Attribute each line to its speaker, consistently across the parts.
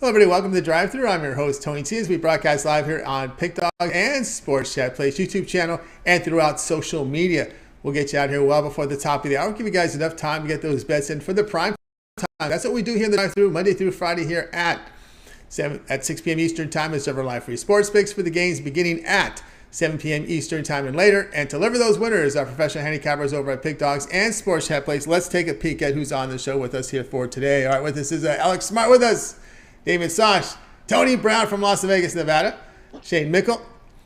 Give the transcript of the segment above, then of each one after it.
Speaker 1: Hello, everybody. Welcome to the Drive-Thru. I'm your host, Tony T. As we broadcast live here on Pick Dog and Sports Chat Place YouTube channel and throughout social media. We'll get you out here well before the top of the hour. Give you guys enough time to get those bets in for the prime time. That's what we do here in the Drive-Thru, Monday through Friday here at 6 p.m. Eastern Time. It's our live free sports picks for the games beginning at 7 p.m. Eastern Time and later. And to deliver those winners, our professional handicappers over at Pick Dogs and Sports Chat Place. Let's take a peek at who's on the show with us here for today. All right, with us is Alex Smart with us, David Sosh, Tony Brown from Las Vegas, Nevada, Shane Mickle.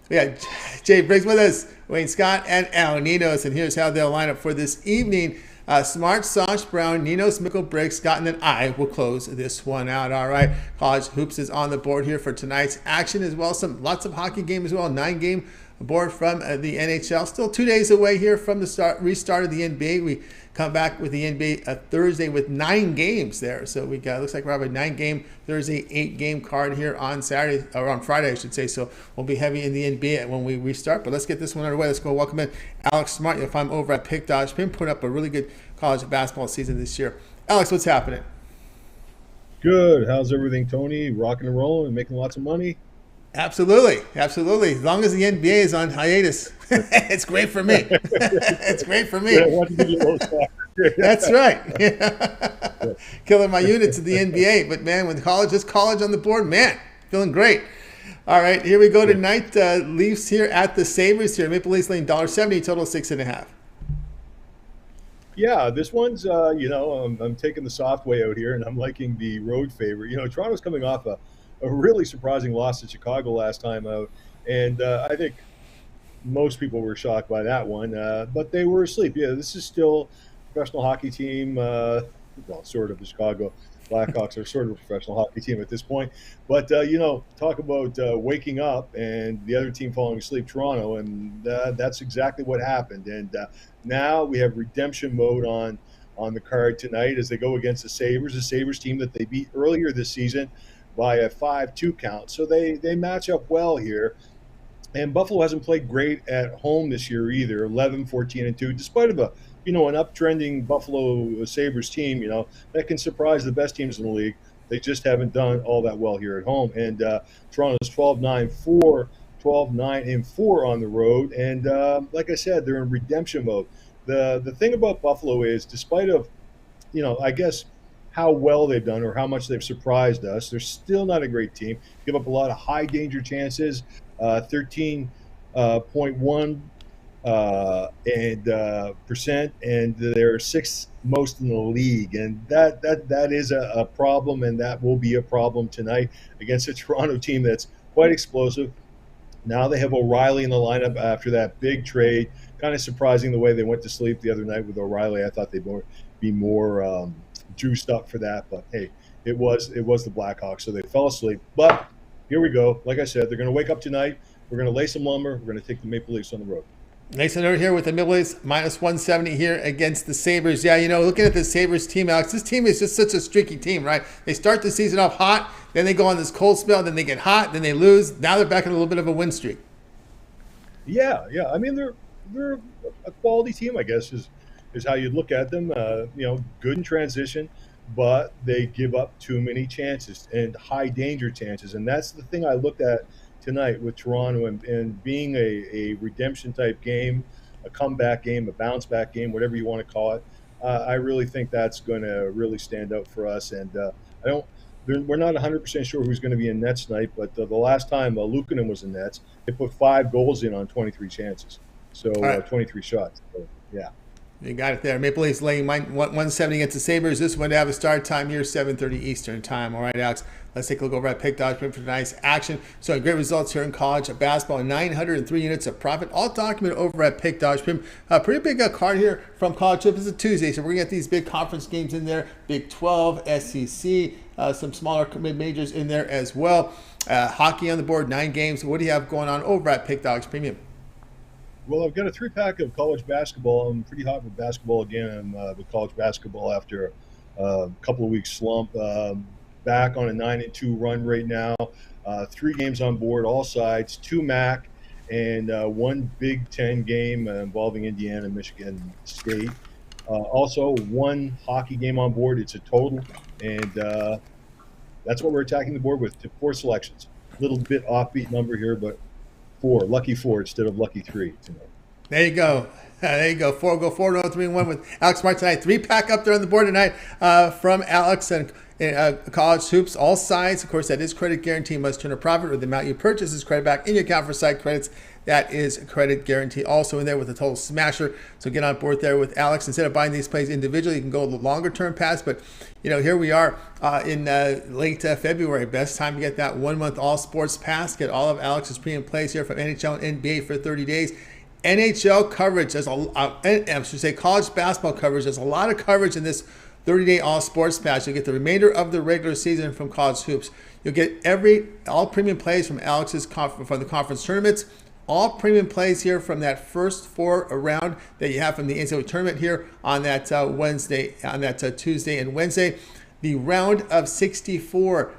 Speaker 1: We got Jay Briggs with us, Wayne Scott, and Al Ninos. And here's how they'll line up for this evening. Smart, Sosh, Brown, Ninos, Mickle, Briggs, Scott, and then I will close this one out. All right. College Hoops is on the board here for tonight's action as well. Lots of hockey game as well. 9-game board from the NHL. Still 2 days away here from the restart of the NBA. We come back with the NBA Thursday with 9 games there. So we got, looks like we'll have a 9-game Thursday, 8-game card here on Saturday, or on Friday, I should say. So we'll be heavy in the NBA when we restart. But let's get this one underway. Let's go welcome in Alex Smart. You'll find him over at Pick Dodge. Been putting up a really good college basketball season this year. Alex, what's happening?
Speaker 2: Good. How's everything, Tony? Rocking and rolling and making lots of money?
Speaker 1: Absolutely. Absolutely. As long as the NBA is on hiatus, it's great for me. It's great for me. That's right. Yeah. Killing my units at the NBA. But, man, with college on the board, man, feeling great. All right, here we go tonight. Leafs here at the Sabres here. Maple Leafs laying $1.70, total 6.5.
Speaker 2: Yeah, this one's, I'm taking the soft way out here, and I'm liking the road favorite. Toronto's coming off a really surprising loss to Chicago last time out, and I think most people were shocked by that one, but they were asleep. Yeah, this is still a professional hockey team, sort of. The Chicago Blackhawks are sort of a professional hockey team at this point, but talk about waking up and the other team falling asleep, Toronto, and that's exactly what happened. And now we have redemption mode on the card tonight as they go against the Sabres team that they beat earlier this season by a 5-2 count. So they match up well here. And Buffalo hasn't played great at home this year either, 11-14-2, despite of an uptrending Buffalo Sabres team, that can surprise the best teams in the league. They just haven't done all that well here at home. And Toronto's 12-9-4 on the road. And like I said, they're in redemption mode. The thing about Buffalo is, despite of, I guess, how well they've done or how much they've surprised us, they're still not a great team. Give up a lot of high danger chances, 13.1 percent, and they're sixth most in the league. And that is a problem, and that will be a problem tonight against a Toronto team that's quite explosive. Now they have O'Reilly in the lineup after that big trade. Kind of surprising the way they went to sleep the other night with O'Reilly. I thought they'd be more juiced up for that, but hey, it was the Blackhawks, so they fell asleep. But here we go. Like I said, they're going to wake up tonight. We're going to lay some lumber. We're going to take the Maple Leafs on the road.
Speaker 1: Nathan over here with the Maple Leafs minus 170 here against the Sabres. Yeah, looking at the Sabres team, Alex, this team is just such a streaky team, right? They start the season off hot, then they go on this cold spell, then they get hot, then they lose. Now they're back in a little bit of a win streak.
Speaker 2: Yeah. I mean, they're a quality team, I guess, is how you'd look at them. Good in transition, but they give up too many chances and high danger chances. And that's the thing I looked at tonight with Toronto and being a redemption type game, a comeback game, a bounce back game, whatever you want to call it. I really think that's going to really stand out for us. And we're not 100% sure who's going to be in nets tonight, but the last time Luukkonen was in nets, they put 5 goals in on 23 chances. So 23 shots. So, yeah.
Speaker 1: You got it there. Maple Leafs laying 170 against the Sabres. This one to have a start time here, 7:30 Eastern Time. All right, Alex, let's take a look over at Pick Dodge for tonight's action. So great results here in college basketball. 903 units of profit, all documented over at Pick Dodge. A pretty big card here from college. It's a Tuesday, so we're going to get these big conference games in there. Big 12, SEC, some smaller mid-majors in there as well. Hockey on the board, 9 games. What do you have going on over at Pick Dodge Premium?
Speaker 2: Well, I've got a 3-pack of college basketball. I'm pretty hot with basketball again. I'm with college basketball after a couple of weeks slump. Back on a 9-2 run right now. 3 games on board, all sides, 2 MAC, and 1 Big Ten game involving Indiana and Michigan State. Also, 1 hockey game on board. It's a total, and That's what we're attacking the board with. 4 selections. A little bit offbeat number here, but 4, lucky 4 instead of lucky 3 tonight.
Speaker 1: There you go. There you go. 4-0-3-1 with Alex Martin tonight. 3-pack up there on the board tonight from Alex and college hoops, all sides. Of course, that is credit guarantee. Must turn a profit, or the amount you purchase is credit back in your account for side credits. That is credit guarantee. Also in there with a total smasher. So get on board there with Alex. Instead of buying these plays individually, you can go the longer term pass. But here we are in late February. Best time to get that 1 month all sports pass. Get all of Alex's premium plays here from NHL and NBA for 30 days. NHL coverage, I should say college basketball coverage. There's a lot of coverage in this 30-day all sports pass. You'll get the remainder of the regular season from college hoops. You'll get all premium plays from Alex's from the conference tournaments. All premium plays here from that first 4 round that you have from the NCAA tournament here on that Tuesday and Wednesday. The round of 64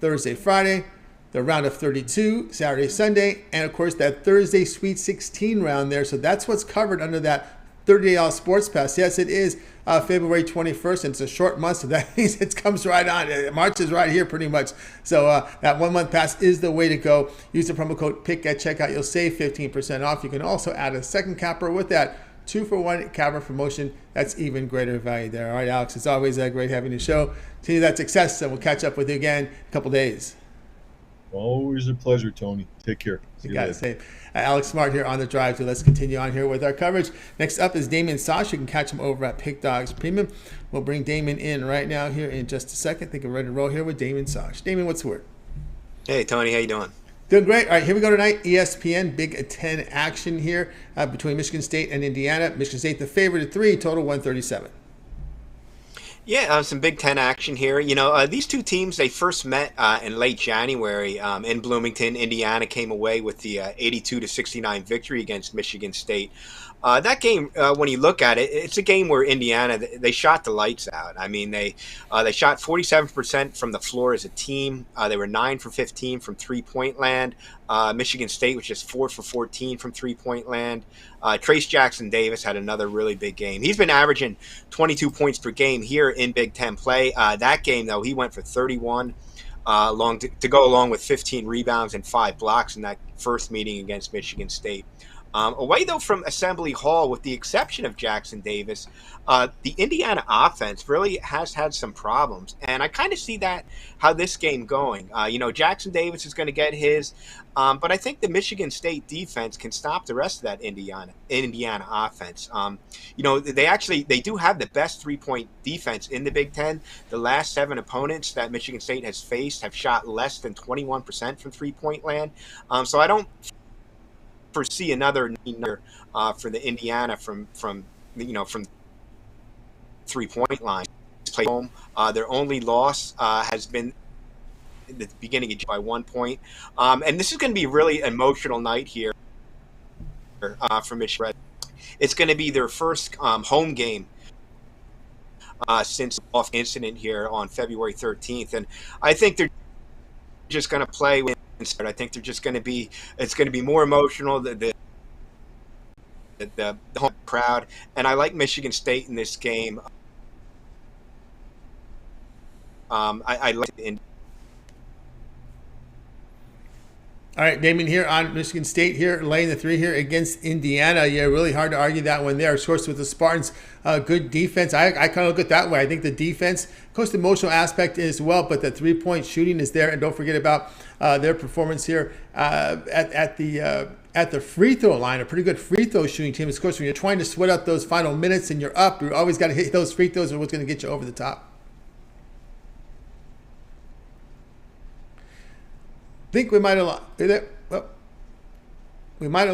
Speaker 1: Thursday, Friday. The round of 32 Saturday, Sunday, and of course that Thursday Sweet 16 round there. So that's what's covered under that 30-day all sports pass. Yes, it is February 21st, and it's a short month, so that means it comes right on. March is right here pretty much. So that 1 month pass is the way to go. Use the promo code PICK at checkout. You'll save 15% off. You can also add a second capper with that 2-for-1 capper promotion. That's even greater value there. All right, Alex, it's always great having you show. Continue that success, and we'll catch up with you again in a couple days.
Speaker 2: Always a pleasure, Tony. Take care.
Speaker 1: You got it. Safe. Alex Smart here on the drive. So let's continue on here with our coverage. Next up is Damien Sosh. You can catch him over at Pick Dogs Premium. We'll bring Damien in right now here in just a second. I think we're ready to roll here with Damien Sosh. Damien, what's the word?
Speaker 3: Hey, Tony. How you doing?
Speaker 1: Doing great. All right, here we go tonight. ESPN Big Ten action here between Michigan State and Indiana. Michigan State the favorite at 3, total 137.
Speaker 3: Yeah, some Big Ten action here. These two teams, they first met in late January in Bloomington. Indiana came away with the 82-69 victory against Michigan State. That game, when you look at it, it's a game where Indiana, they shot the lights out. I mean, they shot 47% from the floor as a team. They were 9 for 15 from three-point land. Michigan State was just 4 for 14 from three-point land. Trace Jackson Davis had another really big game. He's been averaging 22 points per game here in Big Ten play. That game, though, he went for 31 to go along with 15 rebounds and 5 blocks in that first meeting against Michigan State. Away, though, from Assembly Hall, with the exception of Jackson Davis, the Indiana offense really has had some problems. And I kind of see how this game going. Jackson Davis is going to get his, but I think the Michigan State defense can stop the rest of that Indiana offense. They do have the best three-point defense in the Big Ten. The last 7 opponents that Michigan State has faced have shot less than 21% from three-point land. So I don't foresee another number for the Indiana from 3-point line. Play home. Their only loss has been at the beginning of by 1 point, and this is going to be a really emotional night here for Michigan. It's going to be their first home game since the off incident here on February 13th, and I think they're just going to play with. I think they're just going to be. It's going to be more emotional. The home crowd, and I like Michigan State in this game. I like it.
Speaker 1: All right, Damien here on Michigan State here, laying the 3 here against Indiana. Yeah, really hard to argue that one there. Of course, with the Spartans, good defense. I kind of look at it that way. I think the defense, of course, the emotional aspect as well, but the 3-point shooting is there. And don't forget about their performance here at the free throw line. A pretty good free throw shooting team. Of course, when you're trying to sweat out those final minutes and you're up, you always got to hit those free throws, or what's going to get you over the top. I think we might have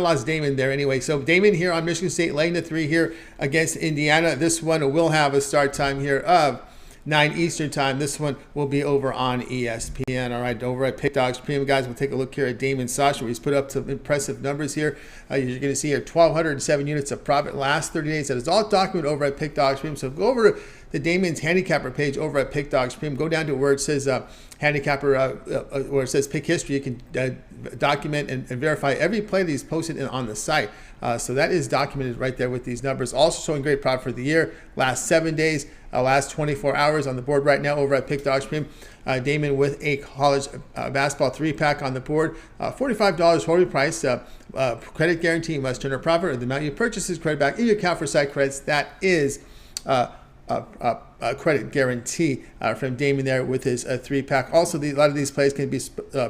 Speaker 1: lost Damon there anyway. So Damon here on Michigan State laying the 3 here against Indiana. This one will have a start time here of 9 Eastern time. This one will be over on ESPN. All right, over at Pick Dogs Premium, guys, we'll take a look here at Damon Sosh, where he's put up some impressive numbers here. You're going to see here 1,207 units of profit last 30 days. That is all documented over at Pick Dogs Premium. So go over to the Damien's Handicapper page over at Pick Dogs Premium. Go down to where it says Handicapper, where it says Pick History. You can document and verify every play that he's posted on the site. So that is documented right there with these numbers. Also showing great prop for the year. Last 7 days, last 24 hours on the board right now over at Pick Dogs Premium. Damon with a college basketball 3-pack on the board. $45 holding price. Credit guarantee must turn a profit, or the amount you purchase is credit back in your account for site credits. That is a credit guarantee from Damon there with his 3-pack. Also, a lot of these plays can be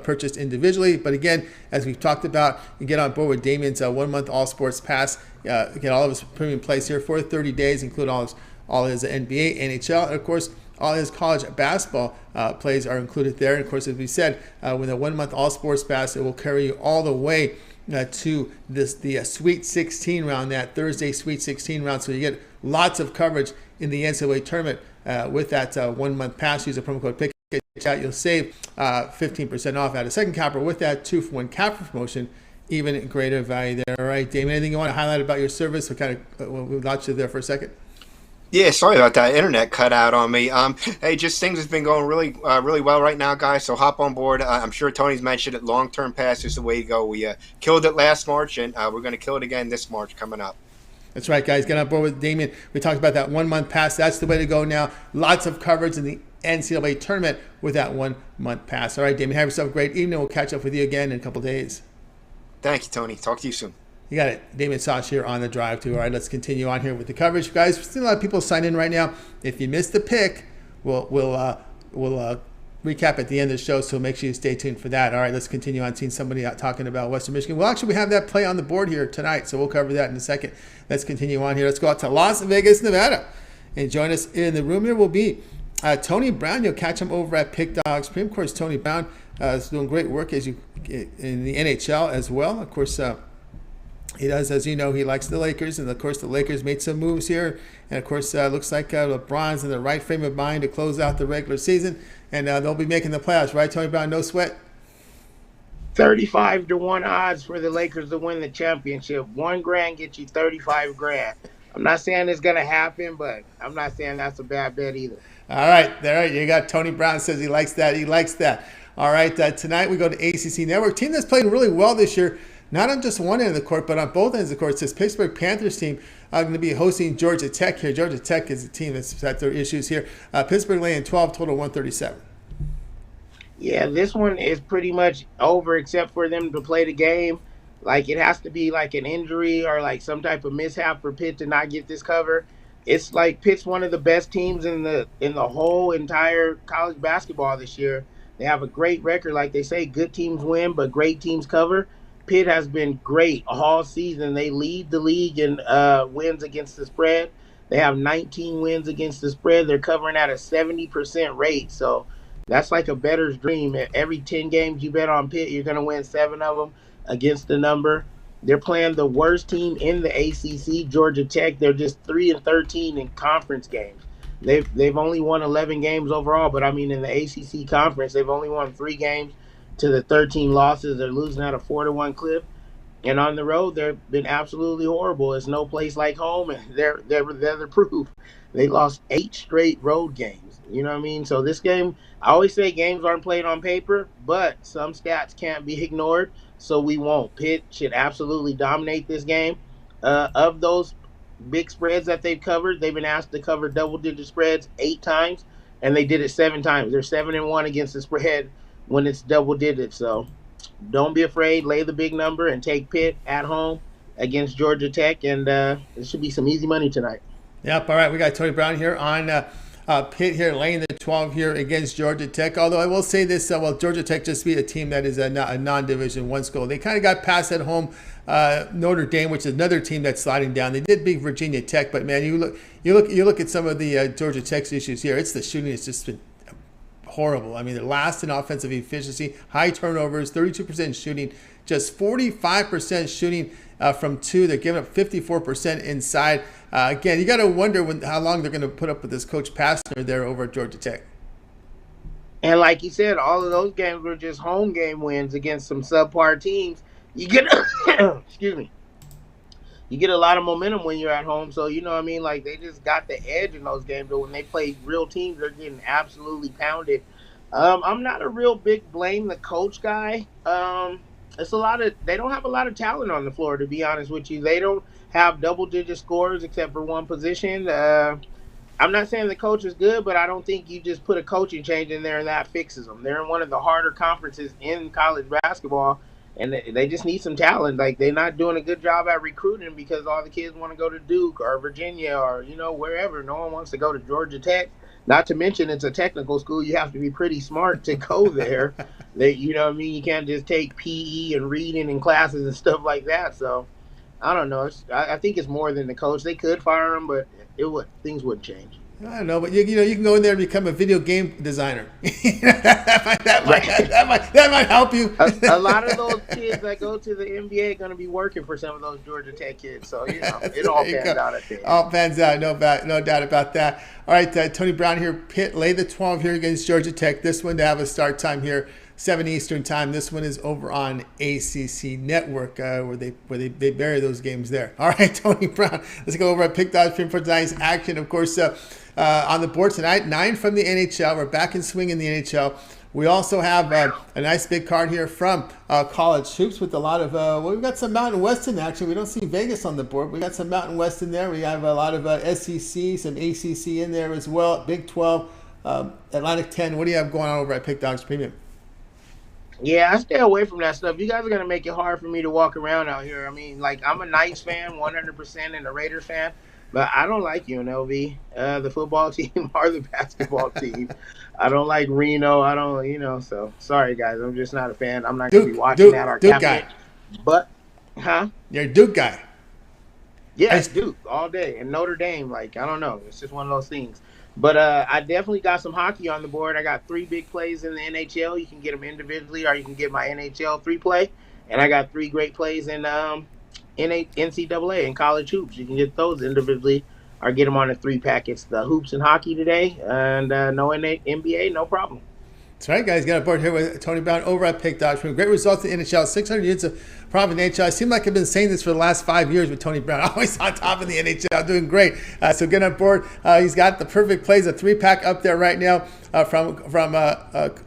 Speaker 1: purchased individually, but again, as we've talked about, you get on board with Damon's 1-month All Sports Pass. Get all of his premium plays here for 30 days, include all his NBA, NHL, and of course, all his college basketball plays are included there. And of course, as we said, with a 1-month All Sports Pass, it will carry you all the way to the Sweet 16 round, that Thursday Sweet 16 round. So you get lots of coverage in the NCAA tournament with that 1-month pass. Use a promo code PICK. You'll save 15% off at a second capper with that 2-for-1 capper promotion. Even greater value there. All right, Damon, anything you want to highlight about your service? We kind of we lost you there for a second.
Speaker 3: Yeah, sorry about that. Internet cut out on me. Hey, just things have been going really well right now, guys. So hop on board. I'm sure Tony's mentioned it. Long-term pass is the way to go. We killed it last March, and we're going to kill it again this March coming up.
Speaker 1: That's right, guys. Get on board with Damien. We talked about that 1-month pass. That's the way to go now. Lots of coverage in the NCAA tournament with that 1-month pass. All right, Damien, have yourself a great evening. We'll catch up with you again in a couple days.
Speaker 3: Thank you, Tony. Talk to you soon.
Speaker 1: You got it. Damon Soch here on the drive too. All right, let's continue on here with the coverage. Guys, we're seeing a lot of people sign in right now. If you missed the pick, we'll recap at the end of the show, so make sure you stay tuned for that. All right, let's continue on seeing somebody out talking about Western Michigan. Well, actually, we have that play on the board here tonight, so we'll cover that in a second. Let's continue on here. Let's go out to Las Vegas, Nevada. And join us in the room here will be Tony Brown. You'll catch him over at Pick Dogs Premium. Of course, Tony Brown is doing great work in the NHL as well. Of course, he does, as you know, he likes the Lakers, and of course the Lakers made some moves here, and of course looks like LeBron's in the right frame of mind to close out the regular season, and they'll be making the playoffs, right, Tony Brown? No sweat.
Speaker 4: 35-1 odds for the Lakers to win the championship. $1,000 gets you $35,000. I'm not saying it's gonna happen, but I'm not saying that's a bad bet either.
Speaker 1: All right, there you got Tony Brown says he likes that. He likes that. All right, tonight we go to ACC Network. Team that's played really well this year. Not on just one end of the court, but on both ends of the court. It says Pittsburgh Panthers team going to be hosting Georgia Tech here. Georgia Tech is a team that's had their issues here. Pittsburgh laying 12, total 137.
Speaker 4: Yeah, this one is pretty much over except for them to play the game. Like, it has to be like an injury or like some type of mishap for Pitt to not get this cover. It's like Pitt's one of the best teams in the whole entire college basketball this year. They have a great record. Like they say, good teams win, but great teams cover. Pitt has been great all season. They lead the league in wins against the spread. They have 19 wins against the spread. They're covering at a 70% rate. So that's like a bettor's dream. Every 10 games you bet on Pitt, you're going to win 7 of them against the number. They're playing the worst team in the ACC, Georgia Tech. They're just 3-13 in conference games. They've only won 11 games overall, but I mean in the ACC conference, they've only won 3 games to the 13 losses. They're losing at a 4-1 clip. And on the road, they've been absolutely horrible. It's no place like home, and they're the proof. They lost 8 straight road games. You know what I mean? So this game, I always say games aren't played on paper, but some stats can't be ignored, so we won't. Pitt should absolutely dominate this game. Of those big spreads that they've covered, they've been asked to cover double-digit spreads 8 times, and they did it 7 times. They're 7-1 against the spread when it's double digits. So don't be afraid. Lay the big number and take Pitt at home against Georgia Tech, and it should be some easy money tonight.
Speaker 1: Yep. All right. We got Tony Brown here on Pitt here, laying the 12 here against Georgia Tech. Although I will say this, Georgia Tech just beat a team that is a non-Division I school. They kind of got past at home Notre Dame, which is another team that's sliding down. They did beat Virginia Tech, but man, you look at some of the Georgia Tech's issues here. It's the shooting. It's just been horrible. I mean, they're last in offensive efficiency, high turnovers, 32% shooting, just 45% shooting from 2. They're giving up 54% inside. Again, you got to wonder how long they're going to put up with this Coach Pastner there over at Georgia Tech.
Speaker 4: And like you said, all of those games were just home game wins against some subpar teams. You get, excuse me, you get a lot of momentum when you're at home. So, you know what I mean? Like, they just got the edge in those games. But when they play real teams, they're getting absolutely pounded. I'm not a real big blame the coach guy. it's a lot of they don't have a lot of talent on the floor, to be honest with you. They don't have double digit scores except for one position. I'm not saying the coach is good, but I don't think you just put a coaching change in there and that fixes them. They're in one of the harder conferences in college basketball, and they just need some talent. Like, they're not doing a good job at recruiting because all the kids want to go to Duke or Virginia or wherever. No one wants to go to Georgia Tech. Not to mention it's a technical school. You have to be pretty smart to go there. You know what I mean? You can't just take PE and reading and classes and stuff like that. So I don't know. I think it's more than the coach. They could fire him, but things wouldn't change.
Speaker 1: I don't know, but you can go in there and become a video game designer. that might help you.
Speaker 4: A lot of those kids that go to the NBA are going to be working for some of those Georgia Tech kids. So it all pans out at the end.
Speaker 1: All pans out, no doubt about that. All right, Tony Brown here. Pitt lay the 12 here against Georgia Tech. This one to have a start time here, 7 Eastern time. This one is over on ACC Network, where they bury those games there. All right, Tony Brown. Let's go over at Pick Dodge Stream for tonight's action. Of course, on the board tonight, 9 from the NHL. We're back in swing in the NHL. We also have a nice big card here from college hoops with a lot of, we've got some Mountain West in action. We don't see Vegas on the board. We got some Mountain West in there. We have a lot of SEC, some ACC in there as well. Big 12, Atlantic 10. What do you have going on over at Pick Dogs Premium?
Speaker 4: Yeah, I stay away from that stuff. You guys are going to make it hard for me to walk around out here. I mean, like, I'm a Knights fan, 100%, and a Raiders fan. But I don't like UNLV, the football team or the basketball team. I don't like Reno. I don't, so sorry, guys. I'm just not a fan. I'm not going to be watching that or
Speaker 1: Duke guy.
Speaker 4: But,
Speaker 1: You're a Duke guy.
Speaker 4: Yeah, it's Duke all day. And Notre Dame, like, I don't know. It's just one of those things. But I definitely got some hockey on the board. I got 3 big plays in the NHL. You can get them individually or you can get my NHL 3-play. And I got 3 great plays in NCAA and college hoops. You can get those individually or get them on a 3-pack. It's the hoops and hockey today, and no NBA, no problem.
Speaker 1: That's right, guys. Got a board here with Tony Brown over at Pick Dodge. Great results in the NHL. 600 units of profit in the NHL. I seem like I've been saying this for the last 5 years with Tony Brown. Always on top of the NHL, doing great. So get on board. He's got the perfect plays, a 3-pack up there right now from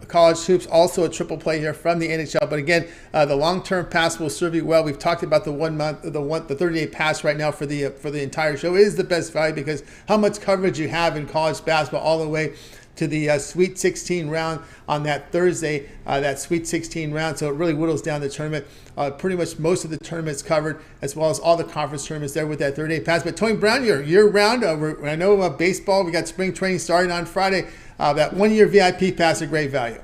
Speaker 1: college hoops. Also a triple play here from the NHL. But again, the long-term pass will serve you well. We've talked about the 1 month, the 30-day pass right now for the entire show. It is the best value because how much coverage you have in college basketball all the way to the Sweet 16 round on that Thursday, that Sweet 16 round. So it really whittles down the tournament. Pretty much most of the tournaments covered, as well as all the conference tournaments there with that 30-day pass. But Tony Brown, you're year-round. I know baseball, we got spring training starting on Friday. That 1-year VIP pass, a great value.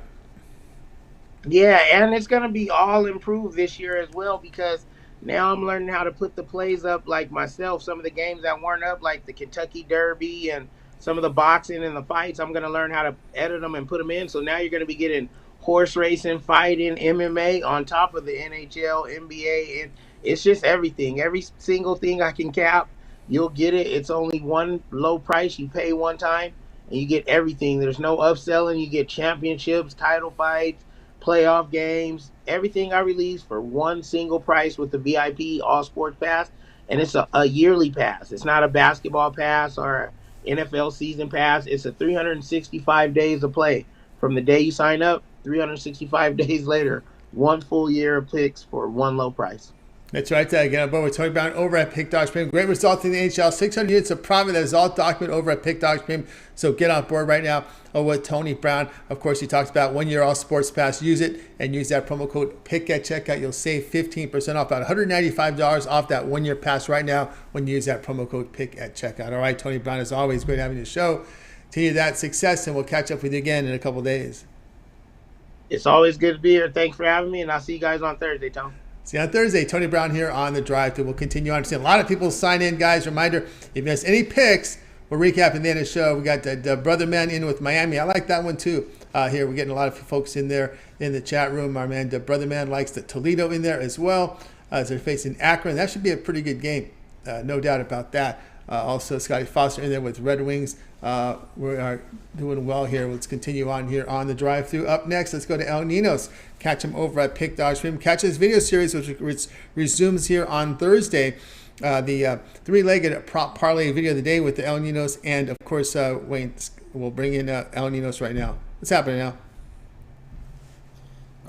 Speaker 4: Yeah, and it's going to be all improved this year as well because now I'm learning how to put the plays up like myself. Some of the games that weren't up, like the Kentucky Derby and some of the boxing and the fights, I'm going to learn how to edit them and put them in. So now you're going to be getting horse racing, fighting, MMA on top of the NHL, NBA, and it's just everything. Every single thing I can cap, you'll get it. It's only one low price. You pay one time, and you get everything. There's no upselling. You get championships, title fights, playoff games, everything I release for one single price with the VIP All Sports Pass, and it's a yearly pass. It's not a basketball pass or a NFL season pass. It's a 365 days of play from the day you sign up. 365 days later, 1 full year of picks for one low price.
Speaker 1: That's right. Again, I'm with Tony Brown over at Pick Dogs Premium. Great result in the NHL. 600 units of profit. That is all documented over at Pick Dogs Premium. So get on board right now with Tony Brown. Of course, he talks about 1 year all sports pass. Use it and use that promo code PICK at checkout. You'll save 15% off, about $195 off that 1 year pass right now when you use that promo code PICK at checkout. All right, Tony Brown, as always, great having you on the show. Continue that success, and we'll catch up with you again in a couple days.
Speaker 4: It's always good to be here. Thanks for having me, and I'll see you guys on Thursday, Tom.
Speaker 1: See you on Thursday. Tony Brown here on The Drive. We'll continue on. See a lot of people sign in, guys. Reminder, if you miss any picks, we're recapping the end of the show. We got the Brother Man in with Miami. I like that one, too. Here, we're getting a lot of folks in there in the chat room. Our man, the Brother Man, likes the Toledo in there as well as they're facing Akron. That should be a pretty good game. No doubt about that. Also, Scotty Foster in there with Red Wings. We are doing well here. Let's continue on here on the drive-thru. Up next, let's go to El Ninos. Catch him over at Pick Dodge Stream. Catch his video series, which resumes here on Thursday. The three-legged prop parlay video of the day with the El Ninos. And, of course, Wayne will bring in El Ninos right now. What's happening now?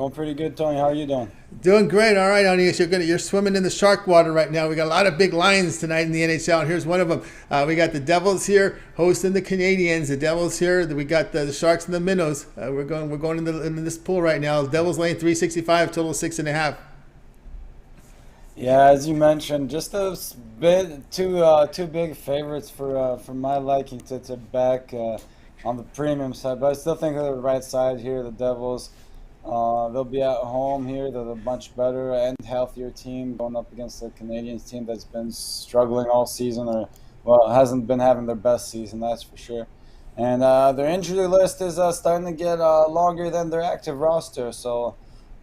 Speaker 5: Going pretty good, Tony. How are you doing?
Speaker 1: Doing great. All right, Onius, you're swimming in the shark water right now. We got a lot of big lions tonight in the NHL, and here's one of them. We got the Devils here hosting the Canadiens. The Devils here. We got the Sharks and the Minnows. We're going in this pool right now. The Devils laying 365, total 6.5.
Speaker 5: Yeah, as you mentioned, just a bit two big favorites for my liking to back on the premium side, but I still think they're the right side here. The Devils. They'll be at home here. They're a much better and healthier team going up against the Canadiens team that's been struggling all season, or hasn't been having their best season, that's for sure. And their injury list is starting to get longer than their active roster, so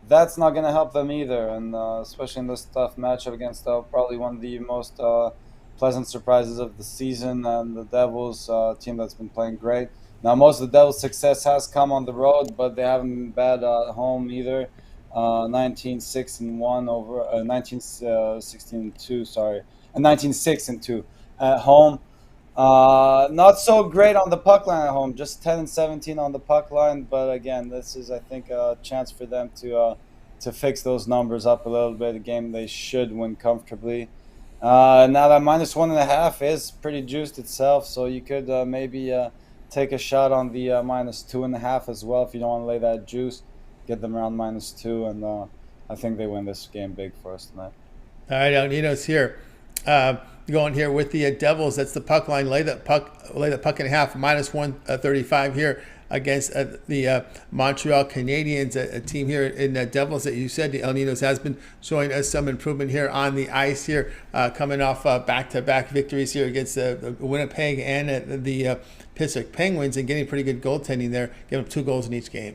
Speaker 5: that's not going to help them either. And especially in this tough matchup against probably one of the most pleasant surprises of the season, and the Devils team that's been playing great. Now, most of the Devils' success has come on the road, but they haven't been bad at home either. 19-6-1 over 19-16-2, sorry, and 19-6-2 at home. Not so great on the puck line at home, just 10-17 on the puck line. But again, this is, I think, a chance for them to fix those numbers up a little bit. A game they should win comfortably. Now that -1.5 is pretty juiced itself, so you could maybe take a shot on the -2.5 as well if you don't want to lay that juice. Get them around -2, and I think they win this game big for us tonight.
Speaker 1: All right, Nino's here. Going here with the Devils. That's the puck line. Lay the puck in half. -135 here against the Montreal Canadiens, a team here in Devils that you said the El Ninos has been showing us some improvement here on the ice here, coming off back-to-back victories here against the Winnipeg and the Pittsburgh Penguins, and getting pretty good goaltending there, giving up 2 goals in each game.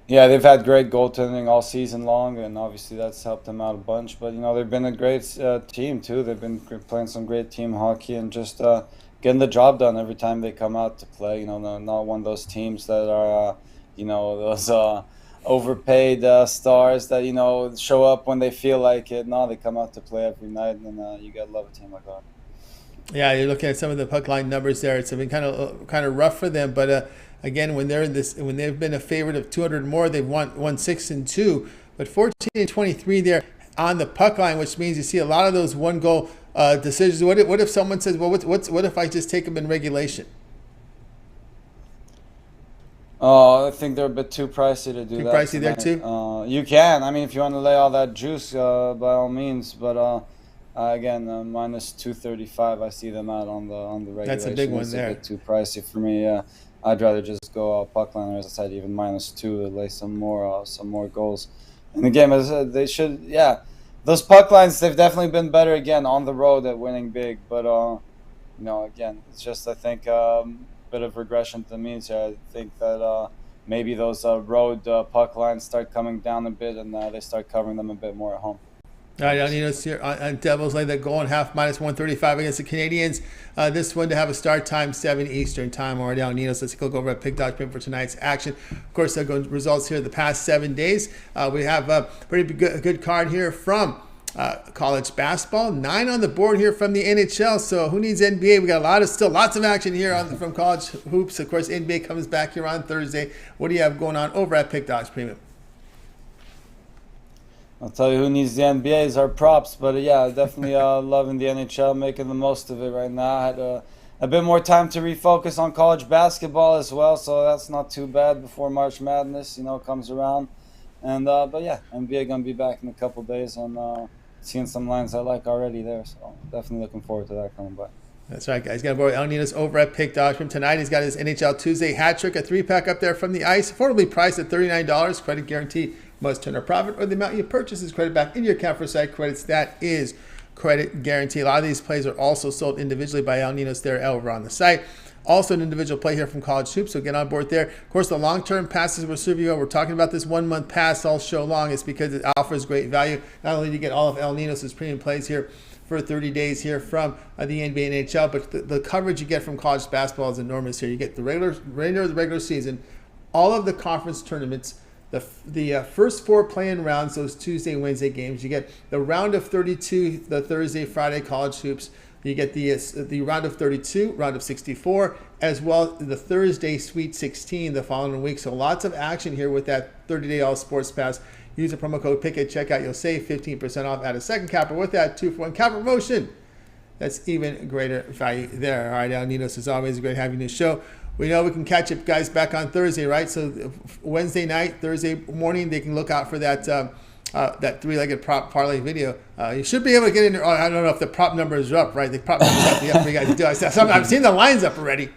Speaker 5: Yeah, they've had great goaltending all season long, and obviously that's helped them out a bunch. But, they've been a great team, too. They've been playing some great team hockey and just getting the job done every time they come out to play. Not one of those teams that are, those overpaid stars that, show up when they feel like it. No, they come out to play every night, and you got to love a team like that.
Speaker 1: Yeah, you're looking at some of the puck line numbers there. It's been kind of rough for them, but again, when they've been a favorite of 200 or more, they've won 6-2, but 14-23 there on the puck line, which means you see a lot of those 1-goal decisions. What if someone says, well, what if I just take them in regulation?
Speaker 5: Oh, I think they're a bit too pricey to do that.
Speaker 1: Too pricey there too?
Speaker 5: You can. I mean, if you want to lay all that juice, by all means, but. Again, -235. I see them out on the regulation.
Speaker 1: That's a big one there.
Speaker 5: It's a bit too pricey for me. Yeah, I'd rather just go puck line, or as I said, even -2 to lay some more goals in the game. As they should. Yeah, those puck lines, they've definitely been better again on the road at winning big. But again, it's just, I think, bit of regression to the means here. I think that maybe those road puck lines start coming down a bit, and they start covering them a bit more at home.
Speaker 1: All right, Nino's here on Devils lay that goal in half, -135 against the Canadiens. This one to have a start time 7 Eastern time already on Nino's. Let's look over at Pick Dog for tonight's action. Of course, they're going results here the past 7 days. We have a pretty good card here from college basketball. 9 on the board here from the NHL. So who needs NBA? We got lots of action here from college hoops. Of course, NBA comes back here on Thursday. What do you have going on over at Pick Dogs Premium?
Speaker 5: I'll tell you who needs the NBA is our props, but yeah, definitely loving the NHL, making the most of it right now. I had a bit more time to refocus on college basketball as well, so that's not too bad before March Madness, comes around. And but yeah, NBA gonna be back in a couple days, and seeing some lines I like already there, so definitely looking forward to that coming back.
Speaker 1: That's right, guys. Got El Ninos over at Pick Dogs from tonight. He's got his NHL Tuesday hat trick, a 3-pack up there from the ice, affordably priced at $39. Credit guaranteed. Must turn a profit, or the amount you purchase is credit back into your account for site credits. That is credit guarantee. A lot of these plays are also sold individually by El Ninos there over on the site. Also an individual play here from College Hoops, so get on board there. Of course, the long-term passes will serve you. We're talking about this 1-month pass all show long. It's because it offers great value. Not only do you get all of El Ninos' premium plays here for 30 days here from the NBA and NHL, but the coverage you get from college basketball is enormous here. You get the regular season, all of the conference tournaments, the first 4 play-in rounds, those Tuesday and Wednesday games. You get the round of 32, the Thursday, Friday college hoops, You get the round of 32, round of 64, as well as the Thursday Sweet 16 the following week. So lots of action here with that 30-day all sports pass. Use the promo code PICK at checkout. You'll save 15% off. Add a second capper with that 2-for-1 capper promotion. That's even greater value there. All right, Alninos, as always, great having you on the show. We know we can catch up, guys, back on Thursday, right? So Wednesday night, Thursday morning, they can look out for that that three-legged prop parlay video. You should be able to get in there. I don't know if the prop numbers are up, right? The prop numbers have to be up for you guys to do. I've seen the lines up already.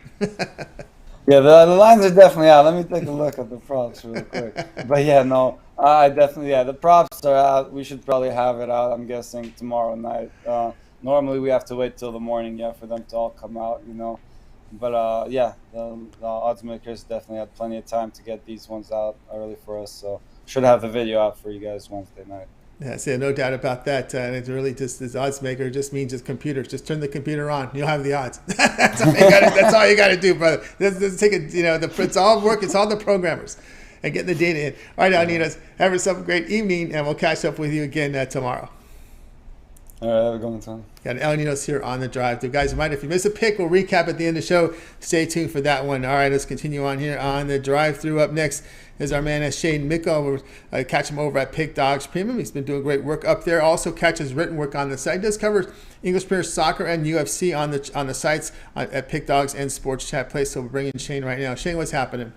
Speaker 5: Yeah, the lines are definitely out. Let me take a look at the props real quick. But yeah, no, I definitely, the props are out. We should probably have it out, I'm guessing, tomorrow night. Normally we have to wait till the morning, for them to all come out, But the odds makers definitely had plenty of time to get these ones out early for us. So should have the video out for you guys Wednesday night.
Speaker 1: Yes, no doubt about that. And it's really just this odds maker just means just computers. Just turn the computer on. You'll have the odds. That's all you got to do, brother. Just take it. It's all work. It's all the programmers and getting the data in. All right, Alninos, have yourself a great evening, and we'll catch up with you again tomorrow.
Speaker 5: All right, have a good one, Tony.
Speaker 1: Got Alninos here on the drive through. Guys, reminder, if you miss a pick, we'll recap at the end of the show. Stay tuned for that one. All right, let's continue on here on the drive through. Up next is our man Shane Mickel. We'll catch him over at Pick Dogs Premium. He's been doing great work up there. Also catch his written work on the site. He does cover English Premier Soccer and UFC on the sites at Pick Dogs and Sports Chat Place. So we're bringing Shane right now. Shane, what's happening?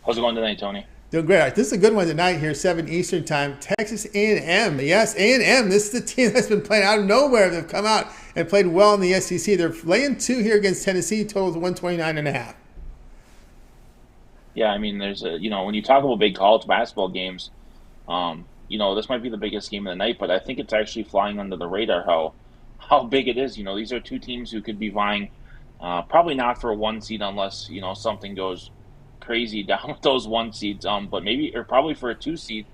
Speaker 6: How's it going tonight, Tony?
Speaker 1: Doing great. All right, this is a good one tonight here, 7 Eastern time. Texas A&M. Yes, A&M. This is the team that's been playing out of nowhere. They've come out and played well in the SEC. They're laying 2 here against Tennessee. Totals 129.5.
Speaker 6: Yeah, I mean, there's when you talk about big college basketball games, this might be the biggest game of the night, but I think it's actually flying under the radar how big it is. These are two teams who could be vying, probably not for a 1 seed unless something goes crazy down with those 1 seeds, but maybe or probably for a 2 seed.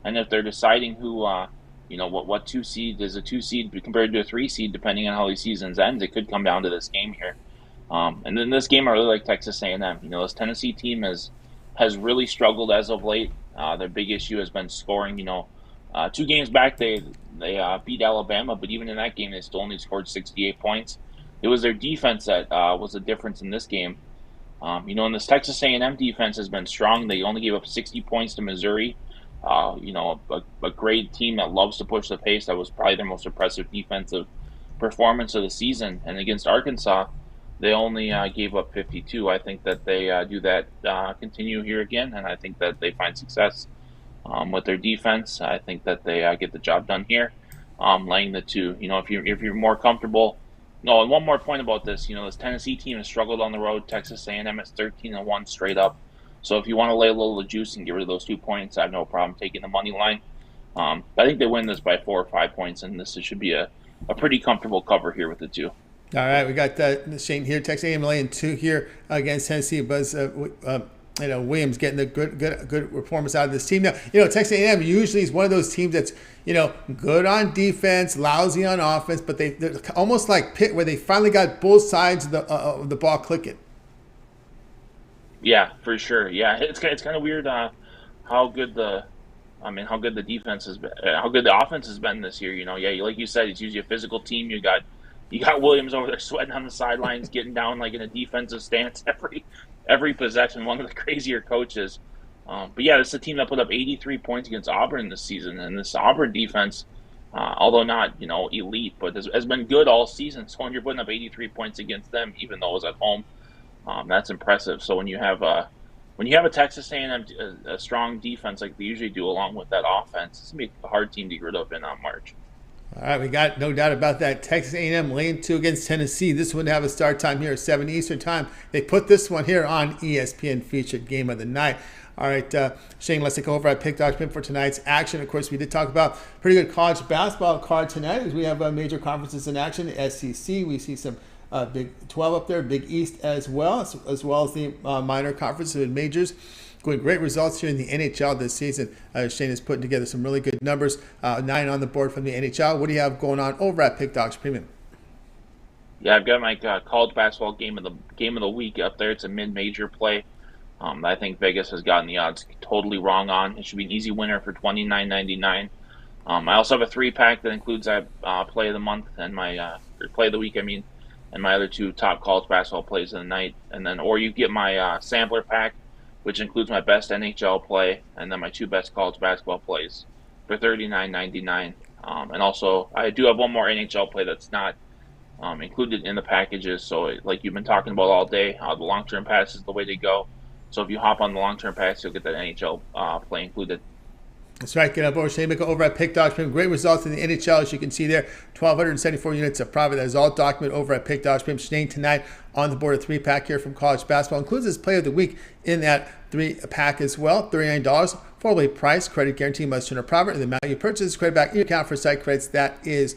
Speaker 6: And if they're deciding who, what 2 seed is a 2 seed compared to a 3 seed, depending on how these seasons end, it could come down to this game here. And in this game, I really like Texas A&M. This Tennessee team has really struggled as of late. Their big issue has been scoring. 2 games back they beat Alabama, but even in that game, they still only scored 68 points. It was their defense that was the difference in this game. And this Texas A&M defense has been strong. They only gave up 60 points to Missouri. A great team that loves to push the pace. That was probably their most impressive defensive performance of the season. And against Arkansas, they only gave up 52. I think that they do that continue here again, and I think that they find success with their defense. I think that they get the job done here, laying the 2. If you're more comfortable. No, and one more point about this. This Tennessee team has struggled on the road. Texas A&M is 13-1 straight up. So if you want to lay a little of the juice and get rid of those 2 points, I have no problem taking the money line. I think they win this by 4 or 5 points, and this should be a pretty comfortable cover here with the 2.
Speaker 1: All right, we got Shane here. Texas A&M laying 2 here against Tennessee. Buzz Williams getting the good performance out of this team. Now, Texas A&M usually is one of those teams that's good on defense, lousy on offense, but they're almost like Pitt, where they finally got both sides of the ball clicking.
Speaker 6: Yeah, for sure. Yeah, it's kind of weird how good the defense has been, how good the offense has been this year. Like you said, it's usually a physical team. You got Williams over there sweating on the sidelines, getting down like in a defensive stance every possession. One of the crazier coaches. But yeah, this is a team that put up 83 points against Auburn this season, and this Auburn defense, although not elite, but has been good all season. So when you're putting up 83 points against them, even though it was at home, that's impressive. So when you have a Texas A&M a strong defense like they usually do, along with that offense, it's gonna be a hard team to get rid of in March.
Speaker 1: All right, we got no doubt about that. Texas A&M laying 2 against Tennessee. This one have a start time here at 7 Eastern time. They put this one here on ESPN featured game of the night. All right, Shane, let's take over at Pick Dogs for tonight's action. Of course, we did talk about pretty good college basketball card tonight as we have major conferences in action. The SEC, we see some Big 12 up there, Big East as well as the minor conferences and majors. Going great results here in the NHL this season. Shane is putting together some really good numbers. 9 on the board from the NHL. What do you have going on over at Pick Dogs Premium?
Speaker 6: Yeah, I've got my college basketball game of the week up there. It's a mid-major play. I think Vegas has gotten the odds totally wrong on. It should be an easy winner for $29.99. I also have a 3-pack that includes play of the month and my or play of the week, I mean, and my other 2 top college basketball plays of the night. And then, or you get my sampler pack, which includes my best NHL play and then my 2 best college basketball plays for $39.99. And also, I do have one more NHL play that's not included in the packages. So, like you've been talking about all day, the long-term pass is the way to go. So if you hop on the long-term pass, you'll get that NHL play included.
Speaker 1: That's right. Get up over Shane Mickle over at Pick Dogs. Great results in the NHL, as you can see there. 1,274 units of profit. That is all documented over at Pick Dogs. Shane tonight on the board, a 3-pack here from college basketball. Includes his play of the week in that 3-pack as well. $39. Full-way price. Credit guarantee must turn a profit. And the amount you purchase, credit back in your account for site credits. That is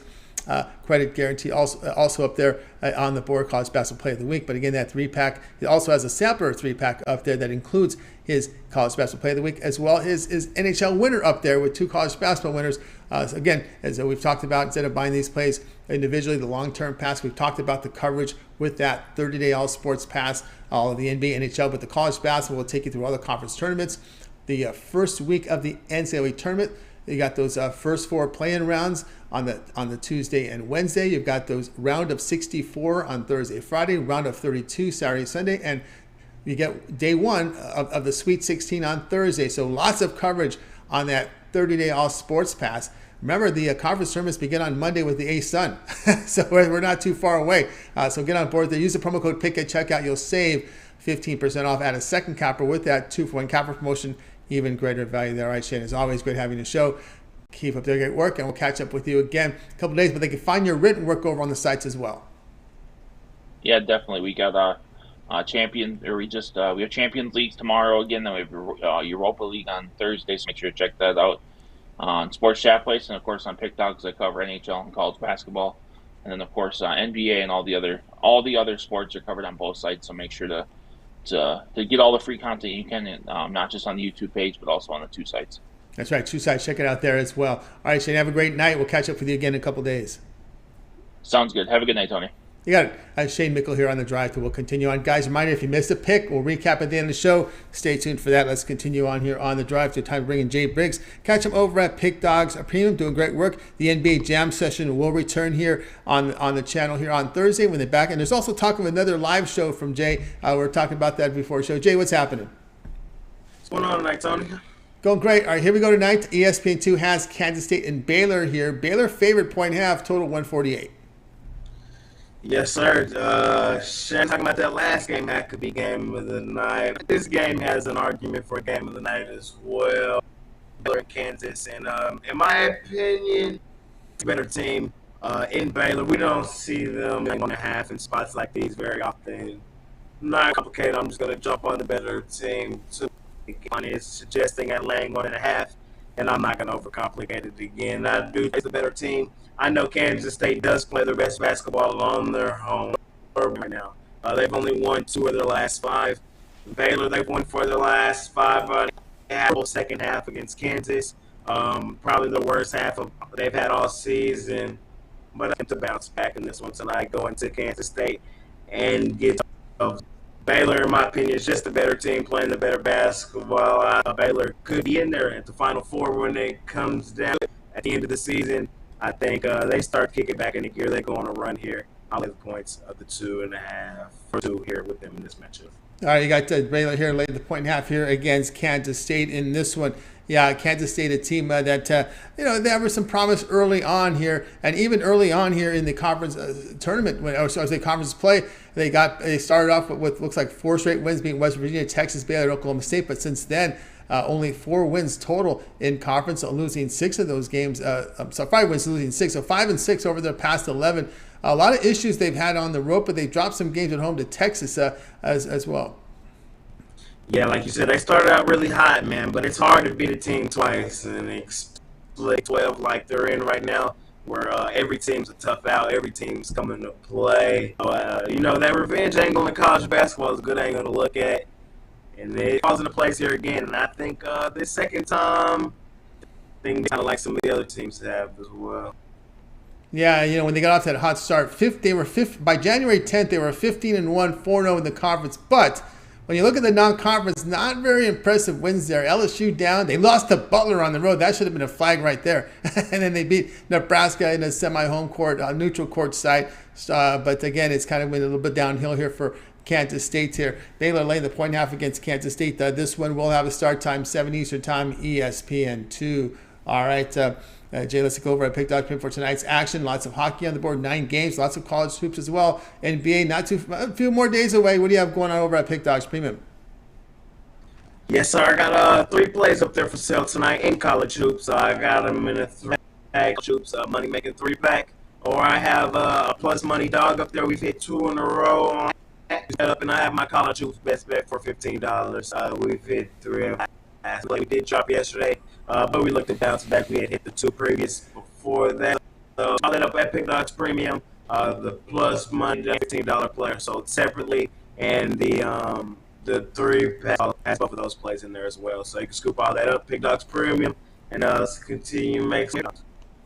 Speaker 1: credit guarantee also up there on the board, college basketball play of the week. But again, that 3-pack, it also has a sampler 3-pack up there that includes his college basketball play of the week, as well as his NHL winner up there with 2 college basketball winners. So again, as we've talked about, instead of buying these plays individually, the long-term pass, we've talked about the coverage with that 30-day all sports pass, all of the NBA, NHL, but the college basketball will take you through all the conference tournaments. The first week of the NCAAB tournament, you got those first 4 play-in rounds on the Tuesday and Wednesday. You've got those round of 64 on Thursday, Friday, round of 32 Saturday, Sunday, and you get day 1 of the Sweet 16 on Thursday. So lots of coverage on that 30-day all sports pass. Remember, the conference tournaments begin on Monday with the A-Sun, so we're not too far away. So get on board there. Use the promo code PICK at checkout. You'll save 15% off. Add a second capper with that 2-for-1 capper promotion. Even greater value there. All right, Shane, it's always great having the show. Keep up the great work, and we'll catch up with you again in a couple of days. But they can find your written work over on the sites as well.
Speaker 6: Yeah, definitely. We got we have Champions League tomorrow again. Then we have Europa League on Thursday, so make sure to check that out on Sports Chat Place, and of course on Pick Dogs that cover NHL and college basketball, and then of course NBA and all the other sports are covered on both sites. So make sure to get all the free content you can, not just on the YouTube page, but also on the 2 sites.
Speaker 1: That's right, 2 sites. Check it out there as well. All right, Shane, have a great night. We'll catch up with you again in a couple of days.
Speaker 6: Sounds good. Have a good night, Tony.
Speaker 1: You got it. Shane Mickle here on the drive thru. We'll continue on. Guys, reminder, if you missed a pick, we'll recap at the end of the show. Stay tuned for that. Let's continue on here on the drive thru. Time to bring in Jay Briggs. Catch him over at Pick Dogs Premium, doing great work. The NBA Jam session will return here on the channel here on Thursday when they're back. And there's also talk of another live show from Jay. We were talking about that before the show. Jay, what's happening?
Speaker 7: What's going on tonight, Tony?
Speaker 1: Going great. All right, here we go tonight. ESPN2 has Kansas State and Baylor here. Baylor favored .5, total 148.
Speaker 7: Yes, sir. Shane talking about that last game, that could be game of the night. This game has an argument for a game of the night as well. Baylor and Kansas, and in my opinion, it's a better team. In Baylor, we don't see them going on a half in spots like these very often. Not complicated. I'm just going to jump on the better team. To be honest, suggesting at laying 1.5, and I'm not going to overcomplicate it again. I do think it's a better team. I know Kansas State does play their best basketball on their home right now. They've only won 2 of their last 5. Baylor, they've won 4 of their last 5. Second half against Kansas. Probably the worst half they've had all season. But I think to bounce back in this one tonight, go into Kansas State and get Baylor, in my opinion, is just a better team playing the better basketball. Baylor could be in there at the Final Four when it comes down at the end of the season. I think they start kicking back into gear. They go on a run here. I'll lay the points of the 2.5 or 2 here with them in this matchup.
Speaker 1: All right, you got Baylor here, laid the 1.5 here against Kansas State in this one. Yeah, Kansas State, a team that, they have some promise early on here, and even early on here in the conference tournament, conference play, they started off with looks like 4 straight wins, beating West Virginia, Texas, Baylor, and Oklahoma State, but since then, only 4 wins total in conference, losing 6 of those games. 5 wins, losing 6, so 5-6 over their past 11. A lot of issues they've had on the road, but they dropped some games at home to Texas as well.
Speaker 7: Yeah, like you said, they started out really hot, man, but it's hard to beat a team twice and split 12 like they're in right now, where every team's a tough out, every team's coming to play. That revenge angle in college basketball is a good angle to look at, and it falls into place here again. And I think this second time, things kind of like some of the other teams have as well.
Speaker 1: Yeah, when they got off that hot start, they were by January 10th, they were 15-1, 4-0 in the conference, but when you look at the non-conference, not very impressive wins there. LSU down. They lost to Butler on the road. That should have been a flag right there. And then they beat Nebraska in a semi-home court, neutral court site. But again, it's kind of went a little bit downhill here for Kansas State here. Baylor laying the 1.5 against Kansas State. This one will have a start time, 7 Eastern time, ESPN2. All right, Jay, let's go over at Pick Dog Premium for tonight's action. Lots of hockey on the board, 9 games, lots of college hoops as well. NBA, a few more days away. What do you have going on over at Pick Dogs Premium?
Speaker 7: Yes, sir. I got 3 plays up there for sale tonight in college hoops. I got them in a 3-pack hoops, money making 3-pack. Or I have a plus money dog up there. We've hit 2 in a row. And I have my college hoops best bet for $15. We've hit 3 we did drop yesterday, but we looked at bounce back. We had hit the 2 previous before that. So all that up at Pick Dogs Premium. The plus money $15 player sold separately, and the 3-pack has both of those plays in there as well. So you can scoop all that up, Pick Dogs Premium, and let's continue making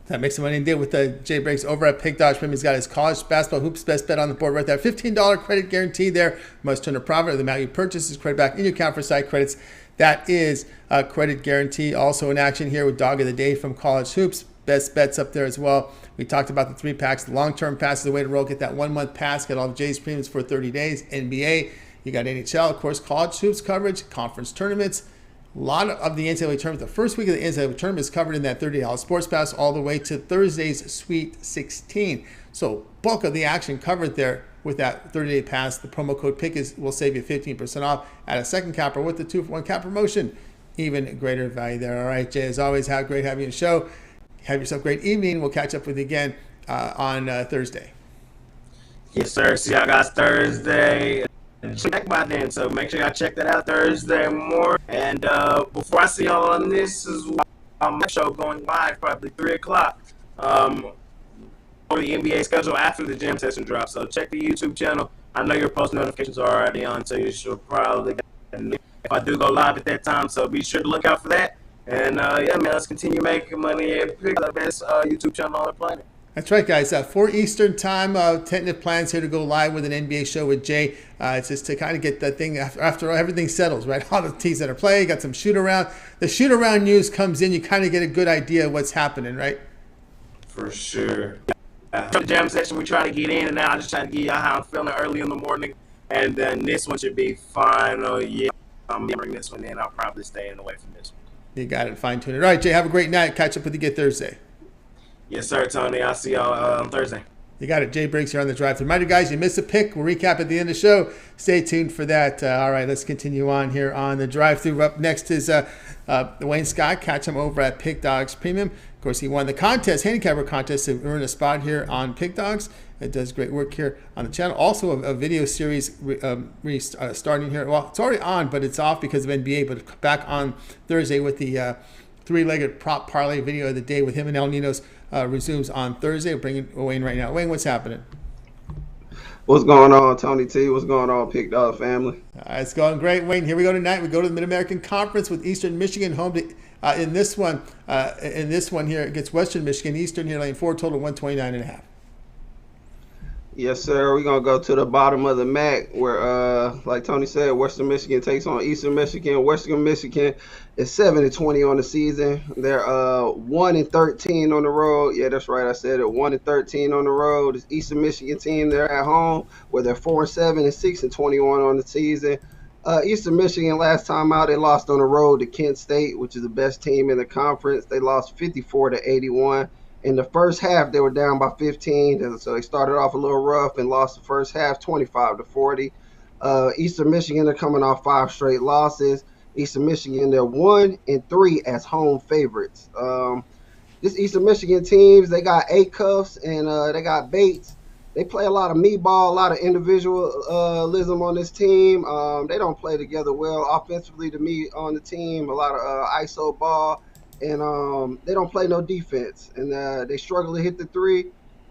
Speaker 1: that makes some money indeed with the Jay Briggs over at Pick Dogs Premium. He's got his college basketball hoops best bet on the board right there. $15 credit guarantee there. Must turn a profit of the amount you purchase is credit back in your account for site credits. That is a credit guarantee. Also in action here with Dog of the Day from College Hoops. Best bets up there as well. We talked about the 3 packs. The long-term pass is the way to roll. Get that 1-month pass. Get all of Jay's premiums for 30 days. NBA. You got NHL, of course, college hoops coverage, conference tournaments. A lot of the NCAA tournament, the first week of the NCAA tournament is covered in that $30 sports pass all the way to Thursday's Sweet 16. So bulk of the action covered there with that 30-day pass. The promo code PICK will save you 15% off at a second capper with the 2-for-1 cap promotion. Even greater value there. All right, Jay, as always, great having you on the show. Have yourself a great evening. We'll catch up with you again on Thursday.
Speaker 7: Yes, sir. See y'all guys Thursday. Check by then, so make sure y'all check that out Thursday morning. And before I see y'all on this, is my show going live probably 3 o'clock. For the NBA schedule after the gym session drops. So check the YouTube channel. I know your post notifications are already on, so you should probably get if I do go live at that time. So be sure to look out for that. And yeah, man, let's continue making money and pick the best YouTube channel on the planet.
Speaker 1: That's right, guys. 4 Eastern time, tentative plans here to go live with an NBA show with Jay. It's just to kind of get that thing after everything settles, right? All the teams that are playing, got some shoot around. The shoot around news comes in, you kind of get a good idea of what's happening, right?
Speaker 7: For sure. The jam session we try to get in and out. I'm just trying to get y'all how I'm feeling early in the morning. And then this one should be fine. Oh, yeah. I'm going to bring this one in. I'll probably stay away from this one.
Speaker 1: You got it. Fine tune it. All right, Jay, have a great night. Catch up with you again Thursday.
Speaker 7: Yes, sir, Tony. I'll see y'all on Thursday.
Speaker 1: You got it. Jay Briggs here on the drive. Reminder, guys, you missed a pick. We'll recap at the end of the show. Stay tuned for that. All right, let's continue on here on the drive-thru. Up next is Wayne Scott. Catch him over at Pick Dogs Premium. Of course, he won the contest, Handicapper contest, to earn a spot here on Pick Dogs. It does great work here on the channel. Also, a video series starting here. Well, it's already on, but it's off because of NBA. But back on Thursday with the three-legged prop parlay video of the day with him and El Ninos resumes on Thursday. We're bringing Wayne right now. Wayne, what's happening?
Speaker 8: What's going on, Tony T? What's going on, Pick Dog family?
Speaker 1: It's going great, Wayne. Here we go tonight. We go to the Mid-American Conference with Eastern Michigan home to, in this one here against Western Michigan. Eastern here laying 4 total 129.5.
Speaker 8: Yes, sir. We're going to go to the bottom of the MAC where, like Tony said, Western Michigan takes on Eastern Michigan. Western Michigan is 7-20 on the season. They're 1-13 on the road. Yeah, that's right. I said it. 1-13 on the road. This Eastern Michigan team, they're at home where they're 4-7 and 6-21 on the season. Eastern Michigan, last time out, they lost on the road to Kent State, which is the best team in the conference. They lost 54-81. In the first half, they were down by 15, so they started off a little rough and lost the first half 25-40. Eastern Michigan are coming off 5 straight losses. Eastern Michigan, they're 1-3 as home favorites. This Eastern Michigan teams, they got Acuffs and they got Bates. They play a lot of me ball, a lot of individualism on this team. They don't play together well offensively to me on the team, a lot of ISO ball. And they don't play no defense, and they struggle to hit the 3,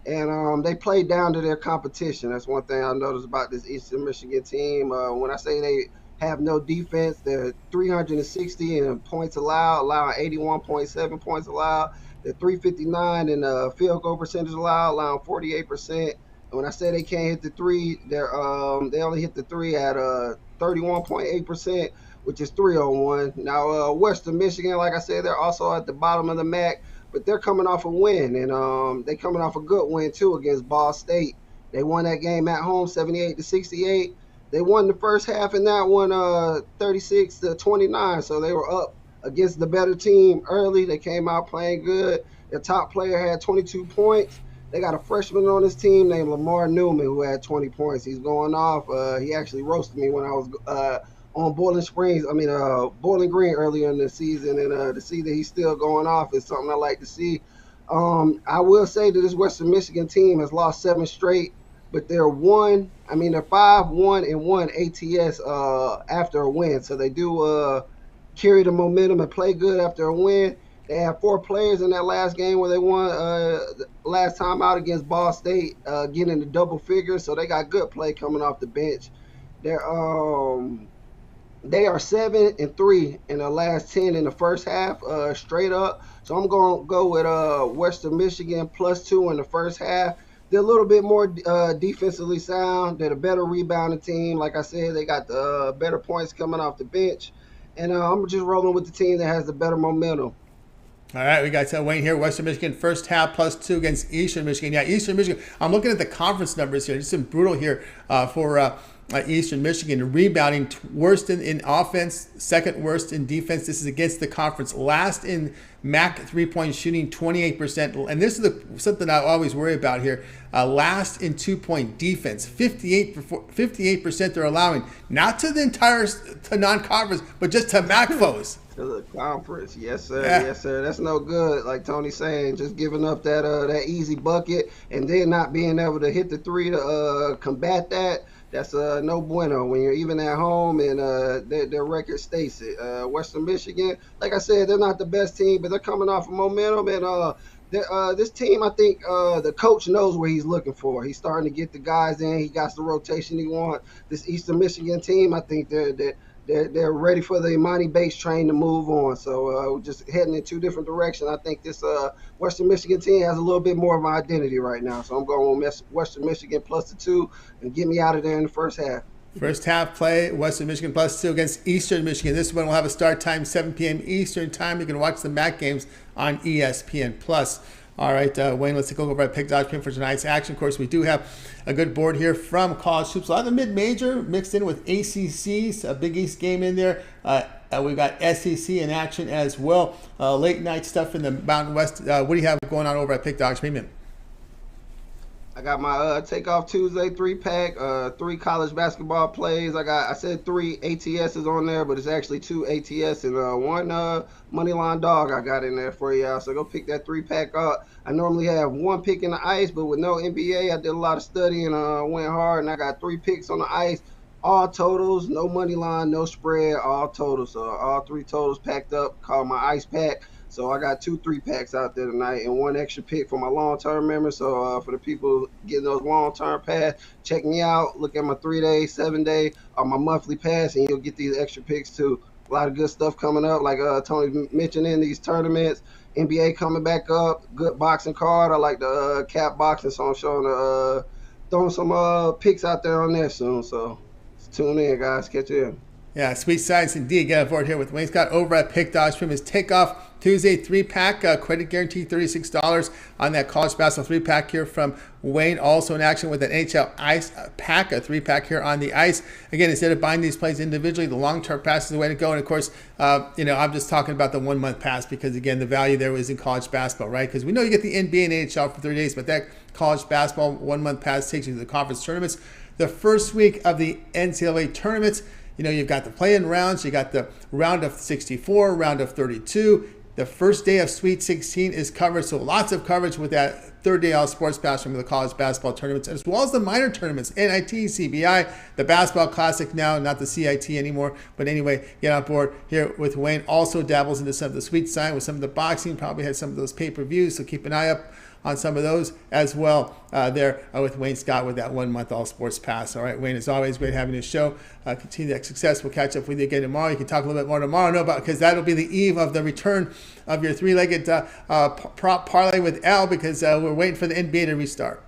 Speaker 8: and they play down to their competition. That's one thing I noticed about this Eastern Michigan team. When I say they have no defense, they're 360 in points allowed, allowing 81.7 points allowed. They're 359 in field goal percentage allowed, allowing 48%. when I say they can't hit the three, they only hit the three at 31.8%, which is 301. Now Western Michigan, like I said, they're also at the bottom of the MAC, but they're coming off a win, and they coming off a good win too against Ball State. They won that game at home, 78-68. They won the first half in that one, 36-29. So they were up against the better team early. They came out playing good. Their top player had 22 points. They got a freshman on his team named Lamar Newman who had 20 points. He's going off. He actually roasted me when I was on Bowling Green earlier in the season, and to see that he's still going off is something I like to see. I will say that this Western Michigan team has lost 7 straight, but they're 5-1-1 ATS after a win. So they do carry the momentum and play good after a win. They had 4 players in that last game where they won last time out against Ball State, getting the double figures. So they got good play coming off the bench. They are 7-3 in the last 10 in the first half, straight up. So I'm going to go with Western Michigan +2 in the first half. They're a little bit more defensively sound. They're the better rebounding team. Like I said, they got the better points coming off the bench. And I'm just rolling with the team that has the better momentum.
Speaker 1: All right, we got Wayne here. Western Michigan first half +2 against Eastern Michigan. Yeah, Eastern Michigan. I'm looking at the conference numbers here. It's been brutal here for Eastern Michigan. Rebounding worst in offense, second worst in defense. This is against the conference. Last in MAC three-point shooting, 28%. And this is something I always worry about here. Last in two-point defense, 58% they're allowing. Not to the entire to non-conference, but just to MAC foes.
Speaker 8: To the conference, yes sir,
Speaker 1: yeah.
Speaker 8: Yes sir. That's no good. Like Tony's saying, just giving up that easy bucket and then not being able to hit the three to combat that. That's no bueno when you're even at home, and their record states it. Western Michigan, like I said, they're not the best team, but they're coming off of momentum, and this team, I think the coach knows what he's looking for. He's starting to get the guys in. He got the rotation he wants. This Eastern Michigan team, I think they're ready for the Imani Bates train to move on. So we're just heading in 2 different directions. I think this Western Michigan team has a little bit more of an identity right now. So I'm going with Western Michigan +2 and get me out of there in the first half.
Speaker 1: First half play, Western Michigan +2 against Eastern Michigan. This one will have a start time 7 p.m. Eastern time. You can watch the MAC games on ESPN+. All right, Wayne, let's take a look over at Pick Dodge Pin for tonight's action. Of course, we do have a good board here from college hoops. A lot of the mid-major mixed in with ACCs, a Big East game in there. We've got SEC in action as well. Late night stuff in the Mountain West. What do you have going on over at Pick Dodge Premium?
Speaker 8: I got my Takeoff Tuesday 3-pack, 3 college basketball plays. I said 3 ATSs on there, but it's actually 2 ATS and 1 Moneyline Dog I got in there for y'all. So go pick that 3-pack up. I normally have 1 pick in the ice, but with no NBA, I did a lot of studying and went hard, and I got 3 picks on the ice. All totals, no money line, no spread, all totals. So all 3 totals packed up, called my ice pack. So I got 2 3-packs out there tonight and 1 extra pick for my long-term members. So for the people getting those long-term pass, check me out. Look at my 3-day, 7-day, or my monthly pass, and you'll get these extra picks too. A lot of good stuff coming up, like Tony mentioned in these tournaments. NBA coming back up, good boxing card. I like the cap boxing, so I'm showing throwing some picks out there on there soon. So tune in, guys. Catch you in.
Speaker 1: Yeah, sweet sides indeed. Get on board here with Wayne Scott over at Pick Dodge Premium. Takeoff Tuesday 3-pack, credit guarantee $36 on that college basketball 3-pack here from Wayne. Also in action with an NHL Ice pack, a 3-pack here on the ice. Again, instead of buying these plays individually, the long-term pass is the way to go. And of course, I'm just talking about the 1-month pass because again, the value there is in college basketball, right? Because we know you get the NBA and NHL for 30 days, but that college basketball 1-month pass takes you to the conference tournaments. The first week of the NCAA tournaments, you've got the play-in rounds, you got the round of 64, round of 32. The first day of Sweet 16 is covered, so lots of coverage with that third day all sports pass from the college basketball tournaments, as well as the minor tournaments, NIT, CBI, the Basketball Classic now, not the CIT anymore. But anyway, get on board here with Wayne. Also dabbles into some of the sweet side with some of the boxing, probably had some of those pay-per-views, so keep an eye up on some of those as well there with Wayne Scott with that 1-month all sports pass. All right, Wayne, as always, great having this show. Continue that success. We'll catch up with you again tomorrow. You can talk a little bit more tomorrow, because that'll be the eve of the return of your 3-legged prop parlay with Al, because we're waiting for the NBA to restart.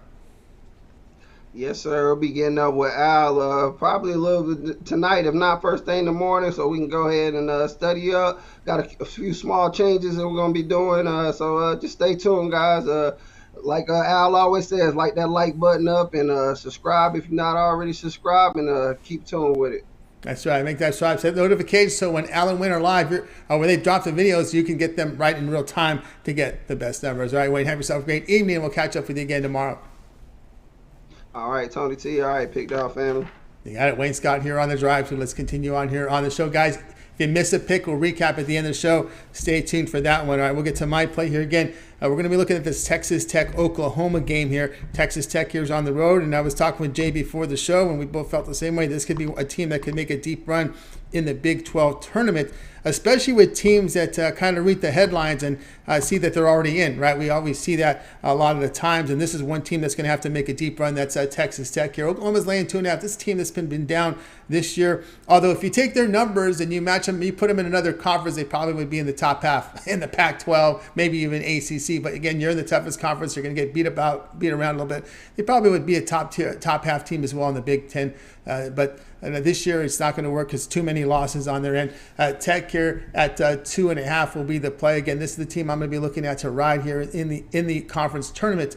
Speaker 8: Yes, sir. We'll be getting up with Al probably a little bit tonight, if not first thing in the morning, so we can go ahead and study up. Got a few small changes that we're going to be doing, so just stay tuned, guys. Like Al always says, like that like button up and subscribe if you're not already subscribed, and keep tuned with it.
Speaker 1: That's right. Make that subscribe, set notifications so when Al and Wayne are live, or when they drop the videos, you can get them right in real time to get the best numbers. All right, Wayne, have yourself a great evening, and we'll catch up with you again tomorrow.
Speaker 8: All right, Tony T. All right, Pick Dog family.
Speaker 1: You got it. Wayne Scott here on the drive. So let's continue on here on the show, guys. If you miss a pick, we'll recap at the end of the show. Stay tuned for that one. All right, we'll get to my play here again. We're going to be looking at this Texas Tech-Oklahoma game here. Texas Tech here is on the road, and I was talking with Jay before the show, and we both felt the same way. This could be a team that could make a deep run in the Big 12 tournament, especially with teams that kind of read the headlines and see that they're already in, right? We always see that a lot of the times, and this is one team that's going to have to make a deep run. That's Texas Tech here. Oklahoma's laying 2.5. This team that's been down this year, although if you take their numbers and you match them, you put them in another conference, they probably would be in the top half in the Pac-12, maybe even ACC. But again, you're in the toughest conference. You're going to get beat around a little bit. They probably would be a top half team as well in the Big Ten. But this year it's not going to work because too many losses on their end. Tech here at 2.5 will be the play. Again, this is the team I'm going to be looking at to ride here in the conference tournament.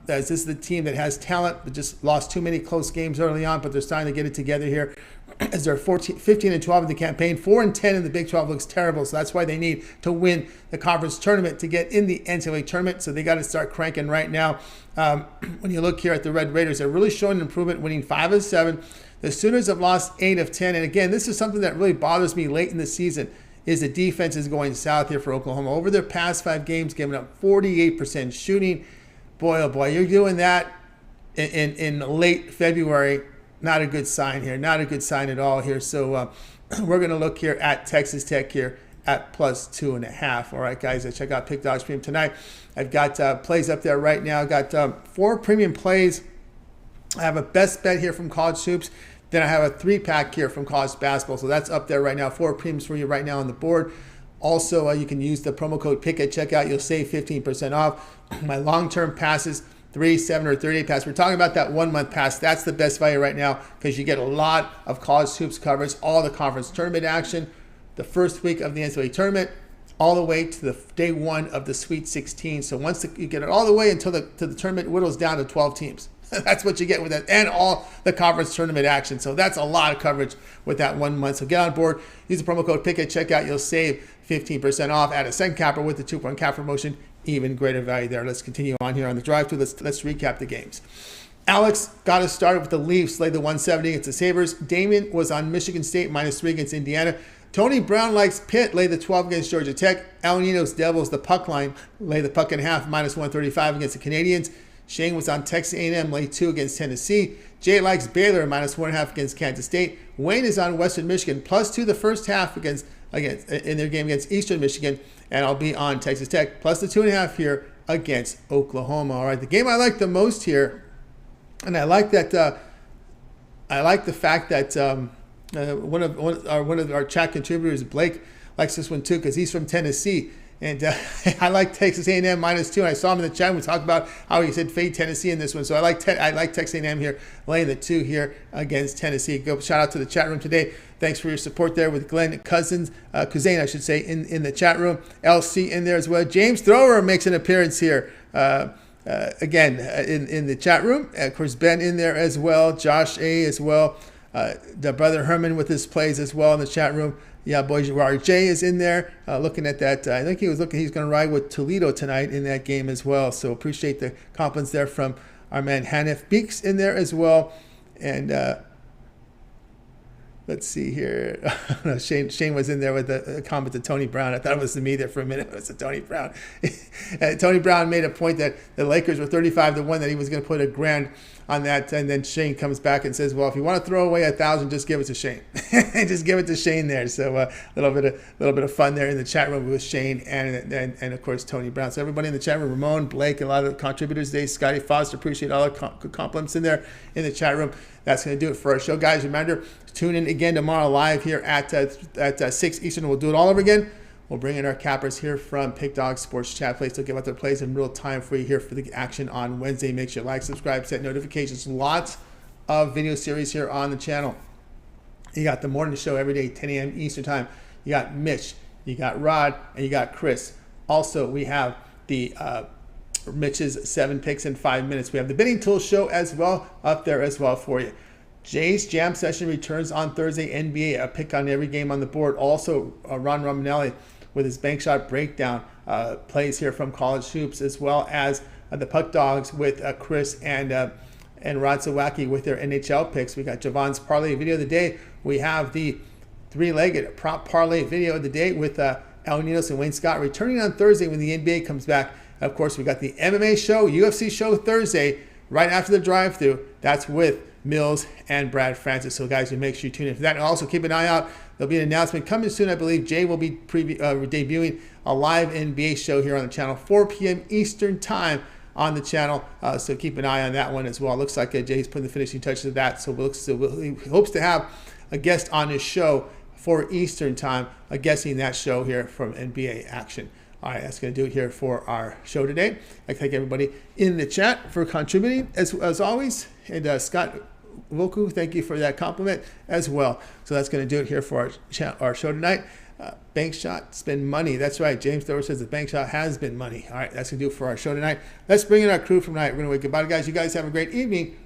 Speaker 1: This is the team that has talent, but just lost too many close games early on, but they're starting to get it together here. As they're 15-12 in the campaign, 4-10 in the Big 12 looks terrible, so that's why they need to win the conference tournament to get in the NCAA tournament. So they got to start cranking right now. When you look here at the Red Raiders, they're really showing improvement, winning 5 of 7. The Sooners have lost 8 of 10, and again, this is something that really bothers me late in the season. Is the defense is going south here for Oklahoma. Over their past 5 games, giving up 48% shooting. Boy, oh boy, you're doing that in late February. Not a good sign here. Not a good sign at all here. So we're going to look here at Texas Tech here at plus 2.5. All right, guys, check out Pick Dog Stream tonight. I've got plays up there right now. I've got 4 premium plays. I have a best bet here from College Hoops. Then I have a 3-pack here from college basketball. So that's up there right now. 4 premiums for you right now on the board. Also, you can use the promo code PICK at checkout. You'll save 15% off. My long-term passes, 3, 7, or 30-day pass. We're talking about that 1-month pass. That's the best value right now because you get a lot of college hoops coverage, all the conference tournament action, the first week of the NCAA tournament, all the way to the day 1 of the Sweet 16. So once you get it all the way until the tournament whittles down to 12 teams. That's what you get with that, and all the conference tournament action. So that's a lot of coverage with that 1 month. So get on board. Use the promo code PICK at checkout. You'll save 15% off. Add a second capper with the 2-point cap promotion. Even greater value there. Let's continue on here on the drive-thru. Let's recap the games. Alex got us started with the Leafs. Laid the 170 against the Sabres. Damien was on Michigan State -3 against Indiana. Tony Brown likes Pitt. Lay the 12 against Georgia Tech. Al Nino's Devils, the puck line. Lay the puck in half -135 against the Canadians. Shane was on Texas A&M, lay 2 against Tennessee. Jay likes Baylor, -1.5 against Kansas State. Wayne is on Western Michigan, +2 the first half against in their game against Eastern Michigan. And I'll be on Texas Tech, plus the 2.5 here against Oklahoma. All right, the game I like the most here, and I like that. I like the fact that one of our chat contributors, Blake, likes this one too because he's from Tennessee. And I like Texas A&M -2. And I saw him in the chat. We talked about how he said fade Tennessee in this one. So I like Texas A&M here, laying the 2 here against Tennessee. Go shout out to the chat room today. Thanks for your support there with Glenn Cousin, I should say, in the chat room. LC in there as well. James Thrower makes an appearance here again in the chat room. Of course, Ben in there as well. Josh A as well. The brother Herman with his plays as well in the chat room. Yeah, boys, RJ is in there looking at that. I think he's going to ride with Toledo tonight in that game as well. So appreciate the compliments there from our man Hanif Beeks in there as well. And let's see here. Shane was in there with a comment to Tony Brown. I thought it was to me there for a minute. It was to Tony Brown. Tony Brown made a point that the Lakers were 35-1, that he was going to put $1,000 on that. And then Shane comes back and says, well, if you want to throw away $1,000, just give it to Shane. Just give it to Shane there. So a little bit of fun there in the chat room with Shane and of course, Tony Brown. So everybody in the chat room, Ramon, Blake, a lot of the contributors today, Scotty Foster, appreciate all the compliments in there in the chat room. That's going to do it for our show, guys. Remember, tune in again tomorrow live here at 6 Eastern. We'll do it all over again. We'll bring in our cappers here from Pick Dog Sports Chat Place. They'll give out their plays in real time for you here for the action on Wednesday. Make sure you like, subscribe, set notifications. Lots of video series here on the channel. You got the morning show every day, 10 a.m. Eastern time. You got Mitch, you got Rod, and you got Chris. Also, we have the Mitch's 7 picks in 5 minutes. We have the Bidding Tool show as well up there as well for you. Jay's Jam Session returns on Thursday. NBA, a pick on every game on the board. Also, Ron Romanelli with his bank shot breakdown plays here from College Hoops, as well as the Puck Dogs with Chris and Rod Sawacki with their NHL picks. We got Javon's Parlay Video of the Day. We have the three-legged prop parlay video of the day with Al Ninos and Wayne Scott returning on Thursday when the NBA comes back. Of course, we got the MMA show, UFC show Thursday, right after the drive-thru. That's with Mills and Brad Francis. So, guys, you make sure you tune in for that. And also keep an eye out. There'll be an announcement coming soon. I believe Jay will be debuting a live NBA show here on the channel, 4 p.m. Eastern time on the channel. So keep an eye on that one as well. Looks like Jay's putting the finishing touches to that. So he hopes to have a guest on his show for Eastern time, guessing that show here from NBA action. All right, that's going to do it here for our show today. I'd like to thank everybody in the chat for contributing as always. And Scott Wilku, thank you for that compliment as well. So that's going to do it here for our show tonight. Bank shot, spend money. That's right. James Dover says the bank shot has been money. All right, that's going to do it for our show tonight. Let's bring in our crew from tonight. We're going to wait. Goodbye, guys. You guys have a great evening.